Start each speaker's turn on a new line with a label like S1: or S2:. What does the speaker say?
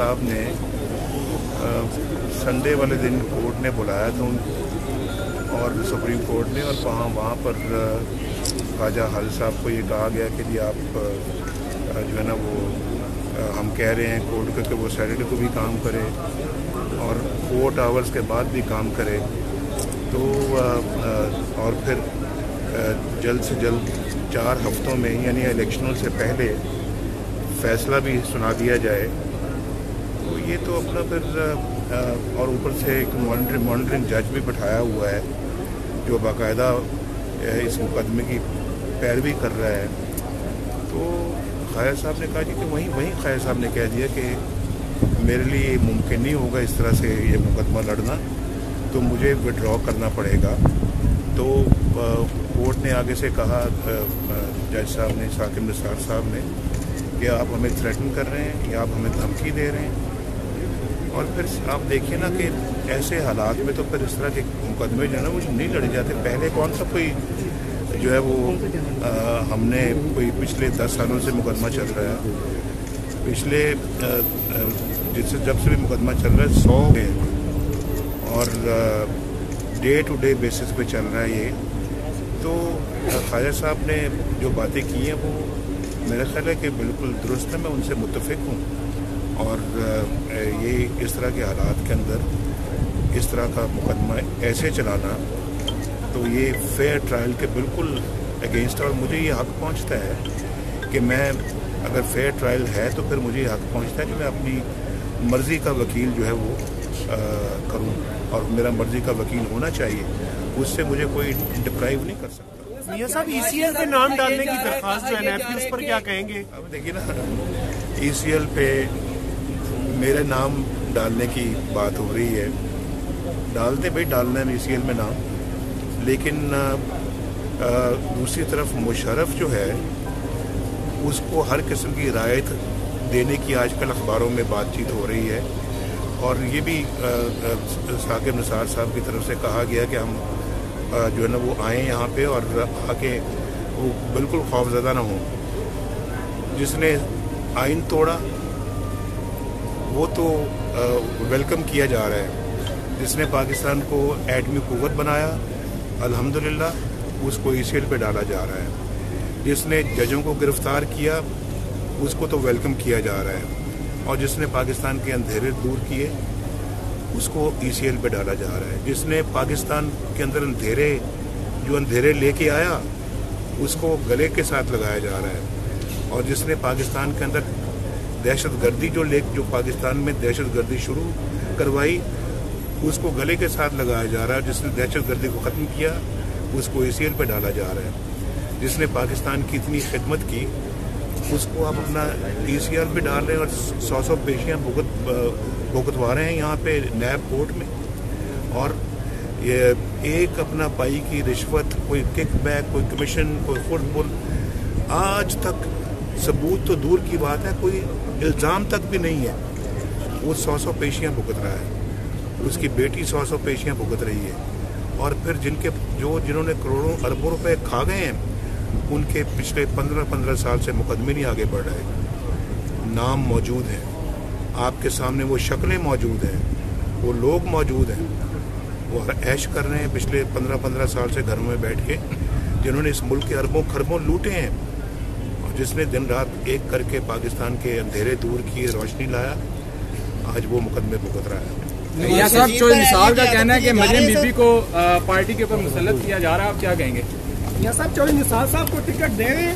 S1: साहब ने संडे वाले दिन कोर्ट ने बुलाया था और सुप्रीम कोर्ट ने, और वहाँ पर ख्वाजा हालिद साहब को ये कहा गया कि जी आप जो है ना वो हम कह रहे हैं कोर्ट को कि वो सैटरडे को भी काम करे और कोर्ट आवर्स के बाद भी काम करे, तो और फिर जल्द से जल्द 4 हफ्तों में यानी इलेक्शनों से पहले फैसला भी सुना दिया जाए। तो ये तो अपना फिर और ऊपर से एक मॉनिटरिंग जज भी बैठाया हुआ है जो बाकायदा इस मुकदमे की पैरवी कर रहा है। तो ख्वाजा साहब ने कहा जी कि वहीं ख्वाजा साहब ने कह दिया कि मेरे लिए मुमकिन नहीं होगा इस तरह से ये मुकदमा लड़ना, तो मुझे विड्रॉ करना पड़ेगा। तो कोर्ट ने आगे से कहा जज साहब ने, साकिब निसार साहब ने, कि आप हमें थ्रेटन कर रहे हैं या आप हमें धमकी दे रहे हैं। और फिर आप देखिए ना कि ऐसे हालात में तो फिर इस तरह के मुकदमे जो है ना वो नहीं लड़े जाते। पहले कौन सा कोई जो है वो हमने कोई पिछले 10 सालों से मुकदमा चल रहा है, पिछले जिससे जब से भी मुकदमा चल रहा है 100 है और डे टू डे बेसिस पे चल रहा है ये। तो ख्वाजा साहब ने जो बातें की हैं वो मेरा ख्याल है कि बिल्कुल दुरुस्त है, मैं उनसे मुत्तफिक हूँ। और ये इस तरह के हालात के अंदर इस तरह का मुकदमा ऐसे चलाना तो ये फेयर ट्रायल के बिल्कुल अगेंस्ट है। और मुझे ये हक़ पहुँचता है कि मैं अगर फेयर ट्रायल है तो फिर मुझे ये हक़ पहुँचता है कि मैं अपनी मर्ज़ी का वकील जो है वो करूँ, और मेरा मर्ज़ी का वकील होना चाहिए, उससे मुझे कोई डिप्राइव नहीं कर सकता।
S2: मियां साहब ECL पे नाम डालने की दरख्वास्त जो है NAB उस पर क्या कहेंगे?
S1: अब देखिए ना, ECL पे मेरे नाम डालने की बात हो रही है, डालते भाई डालना है ECL में नाम, लेकिन दूसरी तरफ मुशर्रफ जो है उसको हर किस्म की रायत देने की आजकल अखबारों में बातचीत हो रही है। और ये भी साकिब निसार साहब की तरफ से कहा गया कि हम जो है ना वो आएँ यहाँ पे और आके वो बिल्कुल खौफज़दा ना हो। जिसने आइन तोड़ा वो तो वेलकम किया जा रहा है, जिसने पाकिस्तान को एटमी कुव्वत बनाया अल्हम्दुलिल्लाह उसको ECL पे डाला जा रहा है, जिसने जजों को गिरफ्तार किया उसको तो वेलकम किया जा रहा है, और जिसने पाकिस्तान के अंधेरे दूर किए उसको ECL पे डाला जा रहा है, जिसने पाकिस्तान के अंदर अंधेरे लेके आया उसको गले के साथ लगाया जा रहा है, और जिसने पाकिस्तान के अंदर दहशतगर्दी जो पाकिस्तान में दहशतगर्दी शुरू करवाई उसको गले के साथ लगाया जा रहा है, जिसने दहशतगर्दी को ख़त्म किया उसको ECL पे डाला जा रहा है, जिसने पाकिस्तान की इतनी खिदमत की उसको आप अपना ECL पे डाल रहे हैं और 100 पेशियाँ भुगतवा रहे हैं यहाँ पे NAB कोर्ट में। और ये एक अपना पाई की रिश्वत, कोई किकबैक, कोई कमीशन, कोई फुटबॉल, आज तक सबूत तो दूर की बात है, कोई इल्ज़ाम तक भी नहीं है। वो 100 पेशियाँ भुगत रहा है, उसकी बेटी 100 पेशियाँ भुगत रही है, और फिर जिन्होंने करोड़ों अरबों रुपए खा गए हैं उनके पिछले 15 साल से मुकदमे नहीं आगे बढ़ रहे। नाम मौजूद हैं आपके सामने, वो शक्लें मौजूद हैं, वो लोग मौजूद हैं, वो ऐश कर रहे हैं पिछले 15 साल से घरों में बैठ के, जिन्होंने इस मुल्क के अरबों खरबों लूटे हैं, और जिसने दिन रात एक करके पाकिस्तान के अंधेरे दूर किए, रोशनी लाया, आज वो मुकदमे भुगत रहा है।
S3: मियां साहब चौधरी निसार का कहना है कि मरियम बीबी को पार्टी के ऊपर मुसल्लत किया जा रहा है, आप क्या कहेंगे?
S2: मियां साहब चौधरी निसार साहब को टिकट दे रहे हैं?